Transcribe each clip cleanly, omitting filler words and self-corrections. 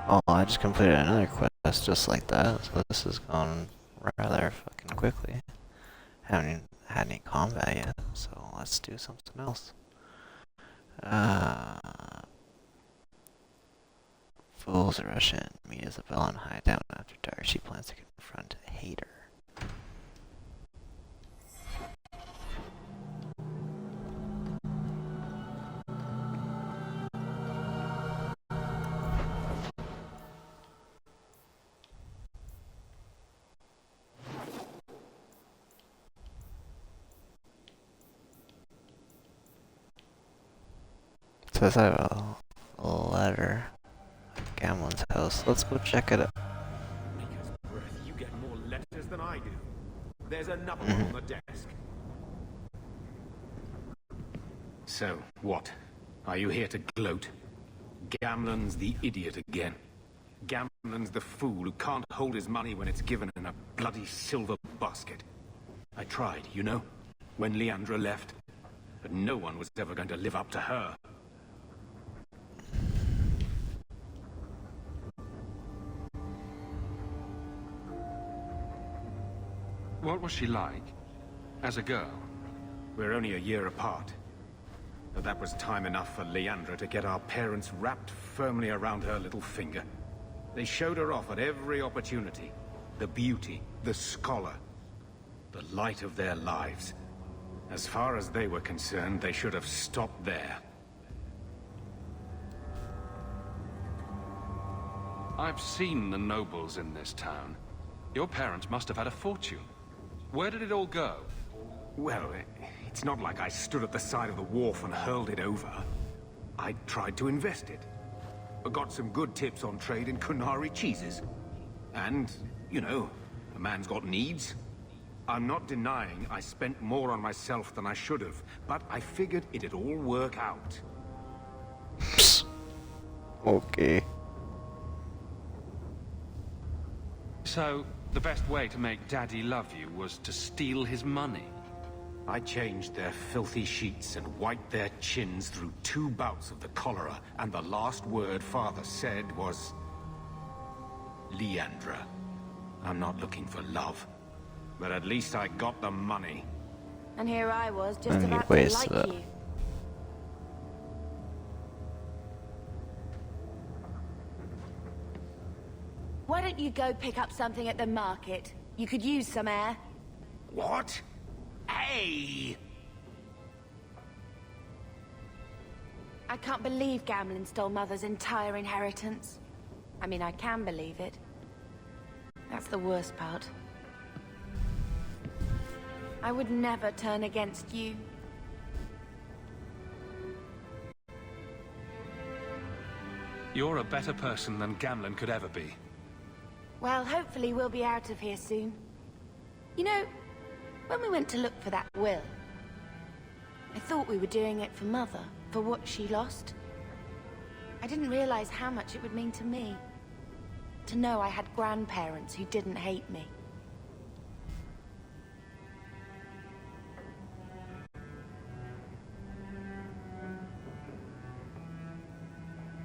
Oh, I just completed another quest just like that, so this is going rather fucking quickly. Haven't had any combat yet, so let's do something else. Uh, Fools rush in, meet Isabella and hide down after dark. She plans to confront a hater. It says I have a letter at Gamlin's house. Let's go check it out. Because, breath, you get more letters than I do. There's another one on the desk. So, what? Are you here to gloat? Gamlen's the idiot again. Gamlen's the fool who can't hold his money when it's given in a bloody silver basket. I tried, you know, when Leandra left. But no one was ever going to live up to her. What was she like? As a girl? We're only a year apart. But that was time enough for Leandra to get our parents wrapped firmly around her little finger. They showed her off at every opportunity. The beauty, the scholar, the light of their lives. As far as they were concerned, they should have stopped there. I've seen the nobles in this town. Your parents must have had a fortune. Where did it all go? Well, it's not like I stood at the side of the wharf and hurled it over. I tried to invest it. I got some good tips on trade in Kunari cheeses. And, you know, a man's got needs. I'm not denying I spent more on myself than I should have, but I figured it'd all work out. Okay. So, the best way to make Daddy love you was to steal his money? I changed their filthy sheets and wiped their chins through 2 bouts of the cholera, and the last word Father said was... Leandra, I'm not looking for love, but at least I got the money. And here I was, just And he about to wasted like it. you. Why don't you go pick up something at the market? You could use some air. What? Hey! I can't believe Gamlin stole Mother's entire inheritance. I mean, I can believe it. That's the worst part. I would never turn against you. You're a better person than Gamlen could ever be. Well, hopefully we'll be out of here soon. You know, when we went to look for that will, I thought we were doing it for Mother, for what she lost. I didn't realize how much it would mean to me. To know I had grandparents who didn't hate me.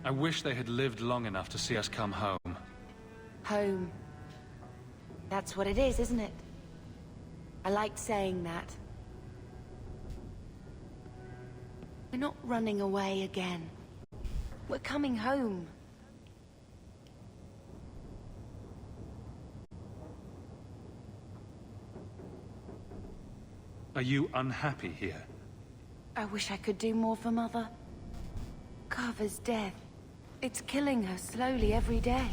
I wish they had lived long enough to see us come home. Home. That's what it is, isn't it? I like saying that. We're not running away again. We're coming home. Are you unhappy here? I wish I could do more for Mother. Carver's death. It's killing her slowly every day.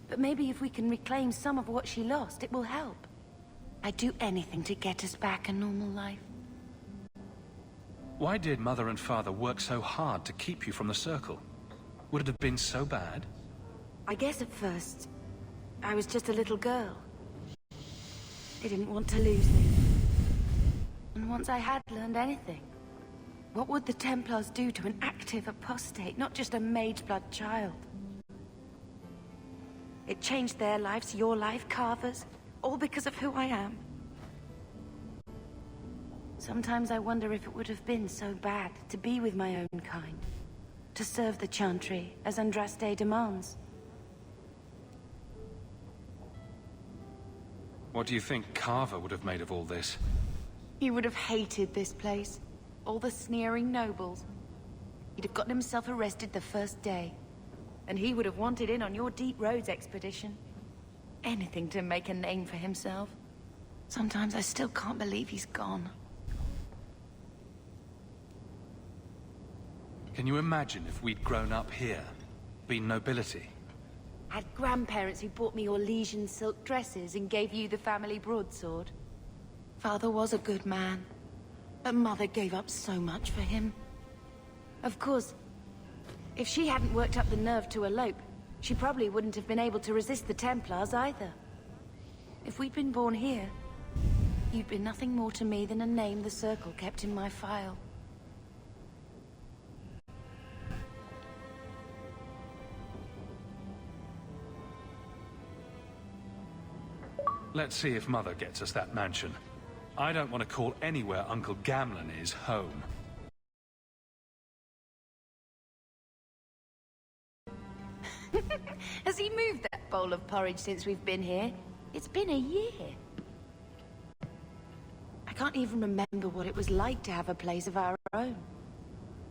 But maybe if we can reclaim some of what she lost, it will help. I'd do anything to get us back a normal life. Why did Mother and Father work so hard to keep you from the Circle? Would it have been so bad? I guess at first, I was just a little girl. They didn't want to lose me. And once I had learned anything, what would the Templars do to an active apostate, not just a mageblood child? It changed their lives, your life, Carver's, all because of who I am. Sometimes I wonder if it would have been so bad to be with my own kind, to serve the Chantry as Andraste demands. What do you think Carver would have made of all this? He would have hated this place. All the sneering nobles. He'd have gotten himself arrested the first day. And he would have wanted in on your Deep Roads expedition. Anything to make a name for himself. Sometimes I still can't believe he's gone. Can you imagine if we'd grown up here? Been nobility? Had grandparents who bought me Orlesian silk dresses and gave you the family broadsword. Father was a good man, but Mother gave up so much for him. Of course, if she hadn't worked up the nerve to elope, she probably wouldn't have been able to resist the Templars either. If we'd been born here, you'd been nothing more to me than a name the Circle kept in my file. Let's see if Mother gets us that mansion. I don't want to call anywhere Uncle Gamlen is home. Has he moved that bowl of porridge since we've been here? It's been a year. I can't even remember what it was like to have a place of our own.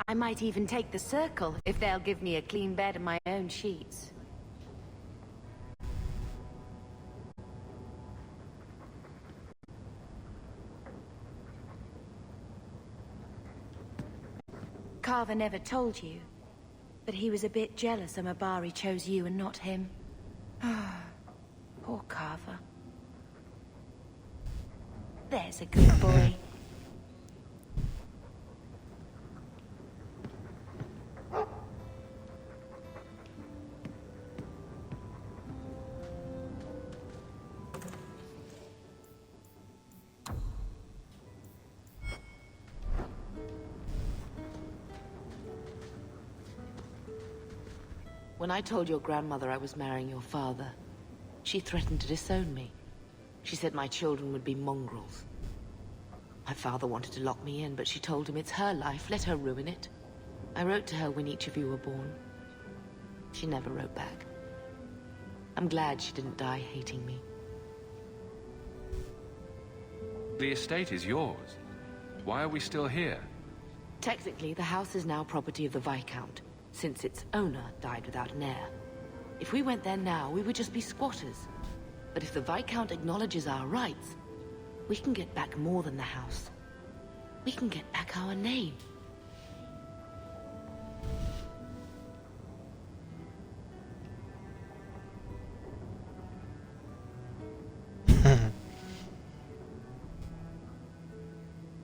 I might even take the Circle if they'll give me a clean bed and my own sheets. Carver never told you, but he was a bit jealous Amabari chose you and not him. Poor Carver. There's a good boy. When I told your grandmother I was marrying your father, she threatened to disown me. She said my children would be mongrels. My father wanted to lock me in, but she told him it's her life, let her ruin it. I wrote to her when each of you were born. She never wrote back. I'm glad she didn't die hating me. The estate is yours. Why are we still here? Technically, the house is now property of the Viscount, since its owner died without an heir. If we went there now, we would just be squatters. But if the Viscount acknowledges our rights, we can get back more than the house. We can get back our name.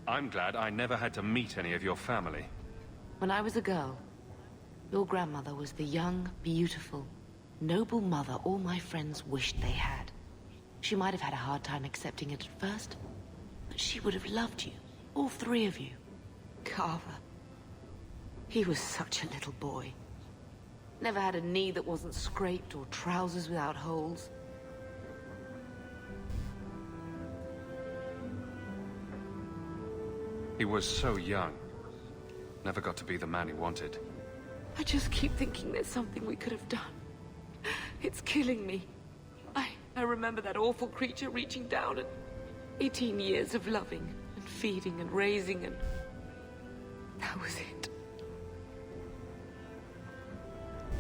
I'm glad I never had to meet any of your family. When I was a girl, your grandmother was the young, beautiful, noble mother all my friends wished they had. She might have had a hard time accepting it at first, but she would have loved you, all three of you. Carver. He was such a little boy. Never had a knee that wasn't scraped or trousers without holes. He was so young. Never got to be the man he wanted. I just keep thinking there's something we could have done. It's killing me. I remember that awful creature reaching down and 18 years of loving and feeding and raising, and that was it.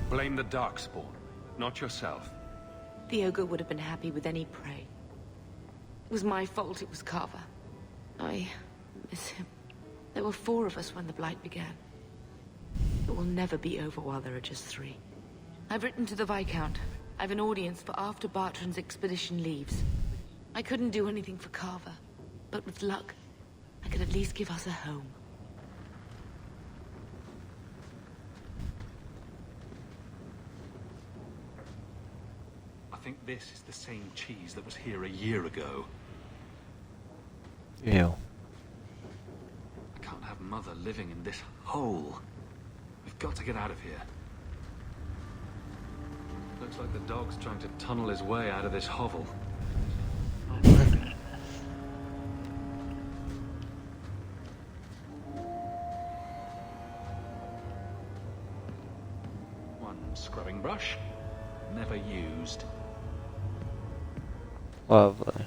Blame the Darkspawn, not yourself. The ogre would have been happy with any prey. It was my fault it was Carver. I miss him. There were 4 of us when the Blight began. It will never be over while there are just 3. I've written to the Viscount. I've an audience for after Bartrand's expedition leaves. I couldn't do anything for Carver, but with luck, I could at least give us a home. I think this is the same cheese that was here a year ago. Ew. I can't have Mother living in this hole. We've got to get out of here. Looks like the dog's trying to tunnel his way out of this hovel. One scrubbing brush, never used. Lovely.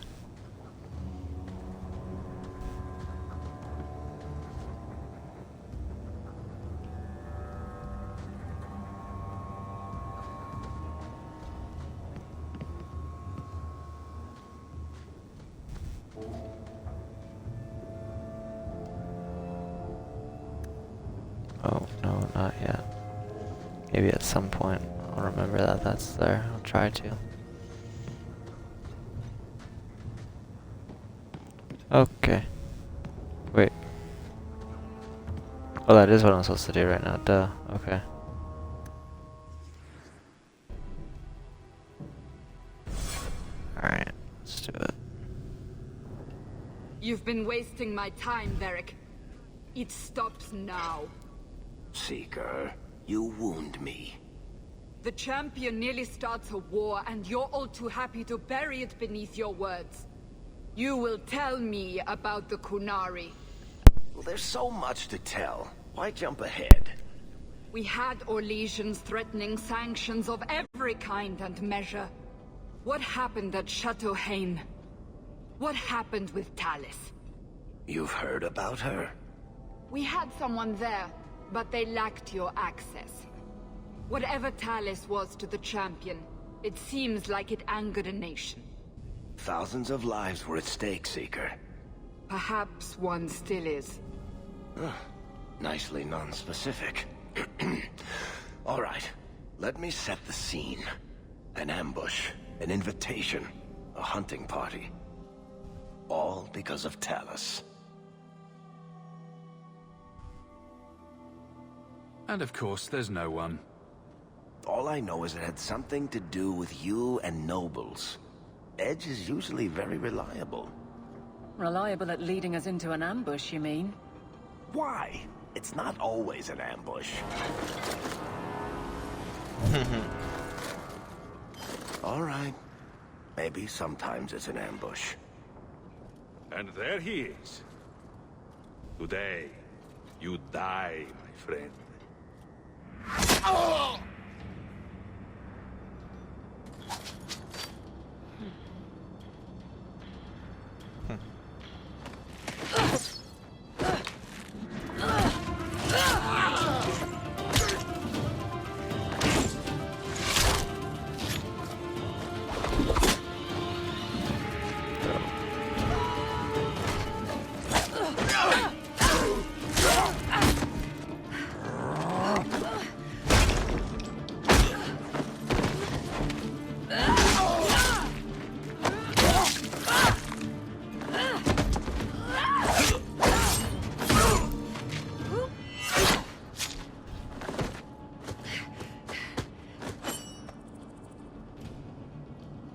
Maybe at some point I'll remember that that's there. I'll try to. Okay. Wait. Oh, that is what I'm supposed to do right now. Duh. Okay. Alright, let's do it. You've been wasting my time, Varric. It stops now. Seeker, you wound me. The champion nearly starts a war, and you're all too happy to bury it beneath your words. You will tell me about the Qunari. Well, there's so much to tell. Why jump ahead? We had Orlesians threatening sanctions of every kind and measure. What happened at Chateau Hain? What happened with Tallis? You've heard about her? We had someone there, but they lacked your access. Whatever Tallis was to the champion, it seems like it angered a nation. Thousands of lives were at stake, Seeker. Perhaps one still is. Nicely non-specific. All right, let me set the scene. An ambush, an invitation, a hunting party. All because of Tallis. And of course, there's no one. All I know is it had something to do with you and nobles. Edge is usually very reliable. Reliable at leading us into an ambush, you mean? Why? It's not always an ambush. All right. Maybe sometimes it's an ambush. And there he is. Today, you die, my friend.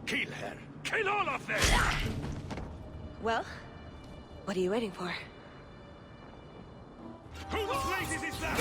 Kill her! Kill all of them! Well, what are you waiting for? Who the blazes is that?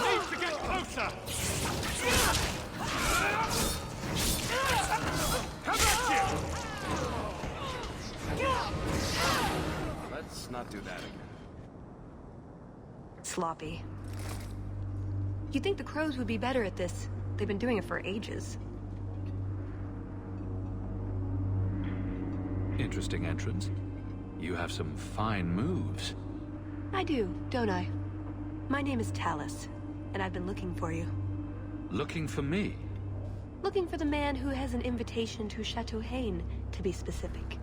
Needs to get closer! Come at you! Let's not do that again. Sloppy. You'd think the crows would be better at this. They've been doing it for ages. Interesting entrance. You have some fine moves. I do, don't I? My name is Tallis, and I've been looking for you. Looking for me? Looking for the man who has an invitation to Chateau Hain, to be specific.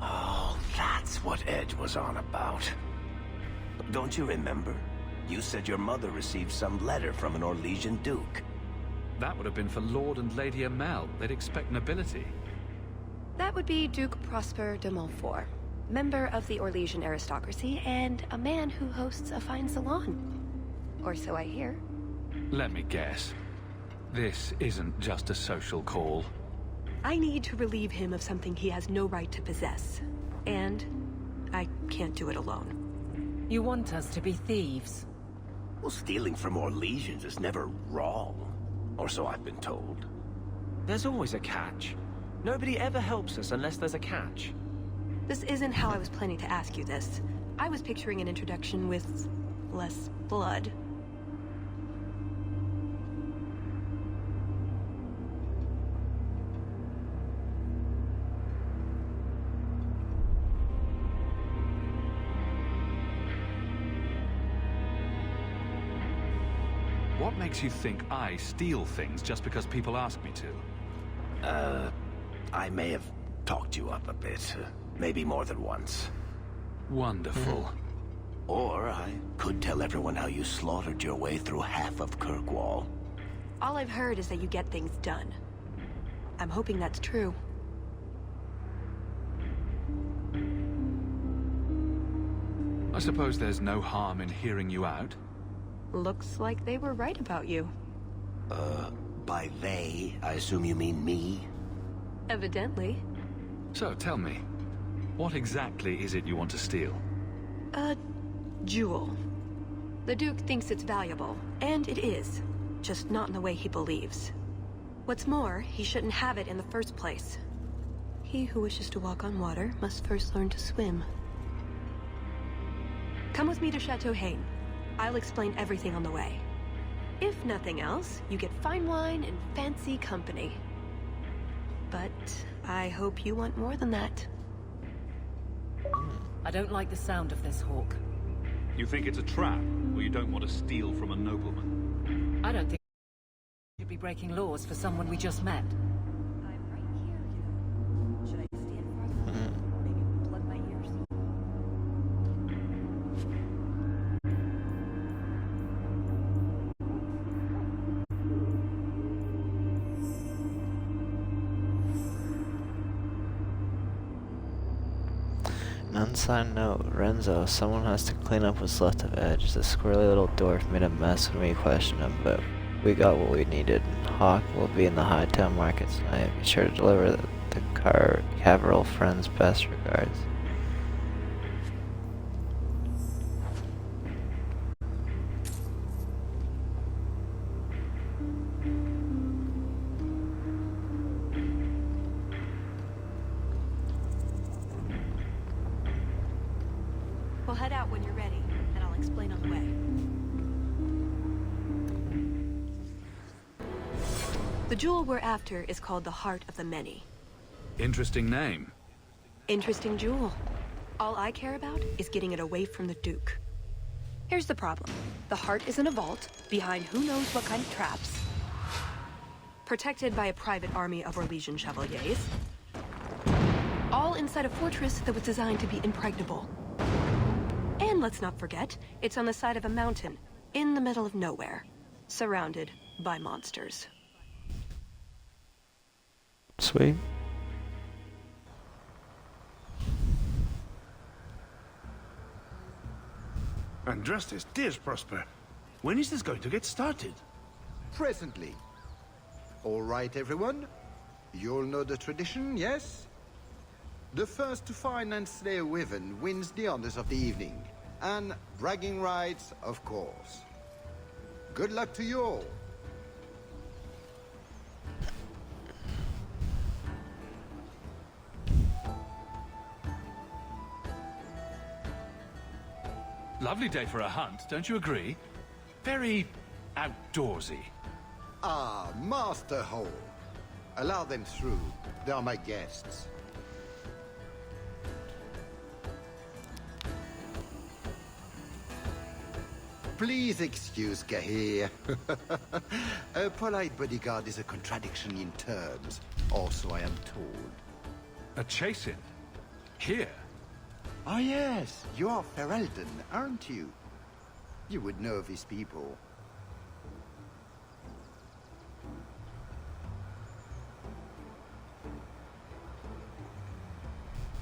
Oh, that's what Edge was on about. Don't you remember? You said your mother received some letter from an Orlesian duke. That would have been for Lord and Lady Amel. They'd expect nobility. That would be Duke Prosper de Montfort, member of the Orlesian aristocracy, and a man who hosts a fine salon. Or so I hear. Let me guess. This isn't just a social call. I need to relieve him of something he has no right to possess. And I can't do it alone. You want us to be thieves? Well, stealing from Orlesians is never wrong. Or so I've been told. There's always a catch. Nobody ever helps us unless there's a catch. This isn't how I was planning to ask you this. I was picturing an introduction with less blood. What makes you think I steal things just because people ask me to? I may have talked you up a bit. Maybe more than once. Wonderful. Or I could tell everyone how you slaughtered your way through half of Kirkwall. All I've heard is that you get things done. I'm hoping that's true. I suppose there's no harm in hearing you out. Looks like they were right about you. By they, I assume you mean me? Evidently. So tell me, what exactly is it you want to steal? A jewel. The Duke thinks it's valuable, and it is. Just not in the way he believes. What's more, he shouldn't have it in the first place. He who wishes to walk on water must first learn to swim. Come with me to Chateau Haine. I'll explain everything on the way. If nothing else, you get fine wine and fancy company. But I hope you want more than that. I don't like the sound of this, Hawk. You think it's a trap, or you don't want to steal from a nobleman? I don't think you'd be breaking laws for someone we just met. I'm right here, you know. Should I stand farther? Maybe plug my ears. An unsigned note. Renzo, someone has to clean up what's left of Edge. The squirrely little dwarf made a mess when we questioned him, but we got what we needed. Hawk will be in the Hightown Market tonight. Be sure to deliver the Caverill friend's best regards. We'll head out when you're ready, and I'll explain on the way. The jewel we're after is called the Heart of the Many. Interesting name. Interesting jewel. All I care about is getting it away from the Duke. Here's the problem. The heart is in a vault, behind who knows what kind of traps. Protected by a private army of Orlesian chevaliers. All inside a fortress that was designed to be impregnable. And let's not forget, it's on the side of a mountain, in the middle of nowhere, surrounded by monsters. Sweet. And Justice, dears Prosper, when is this going to get started? Presently. All right, everyone? You'll know the tradition, yes? The first to find and slay a wyvern wins the honors of the evening. And bragging rights, of course. Good luck to you all. Lovely day for a hunt, don't you agree? Very outdoorsy. Ah, Master Hole. Allow them through. They are my guests. Please excuse Gahir. A polite bodyguard is a contradiction in terms. Also, I am told. A chase-in? Here? Ah, yes. You are Ferelden, aren't you? You would know these people.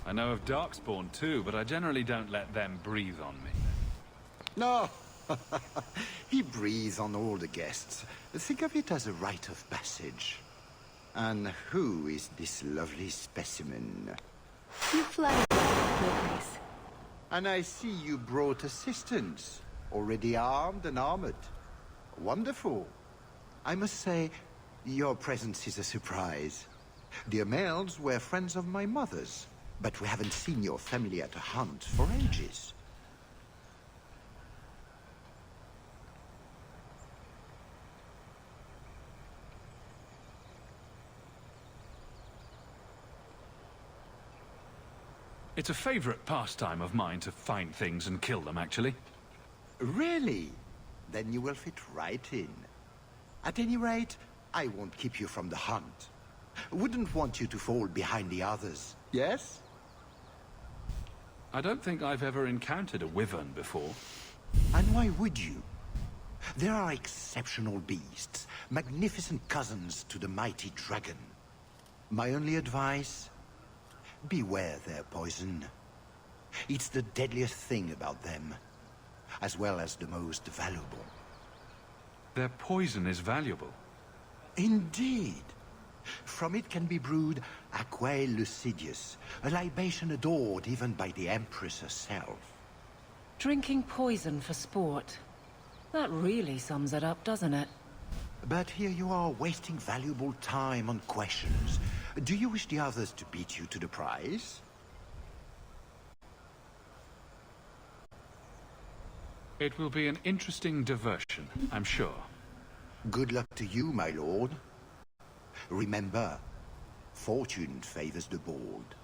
I know of Darkspawn too, but I generally don't let them breathe on me. No. He breathes on all the guests. Think of it as a rite of passage. And who is this lovely specimen? You flatter me, Your Grace. And I see you brought assistance. Already armed and armored. Wonderful. I must say, your presence is a surprise. The Amels were friends of my mother's, but we haven't seen your family at a hunt for ages. It's a favorite pastime of mine to find things and kill them, actually. Really? Then you will fit right in. At any rate, I won't keep you from the hunt. Wouldn't want you to fall behind the others, yes? I don't think I've ever encountered a wyvern before. And why would you? There are exceptional beasts, magnificent cousins to the mighty dragon. My only advice? Beware their poison. It's the deadliest thing about them, as well as the most valuable. Their poison is valuable? Indeed. From it can be brewed Aquae Lucidius, a libation adored even by the Empress herself. Drinking poison for sport. That really sums it up, doesn't it? But here you are wasting valuable time on questions. Do you wish the others to beat you to the prize? It will be an interesting diversion, I'm sure. Good luck to you, my lord. Remember, fortune favors the bold.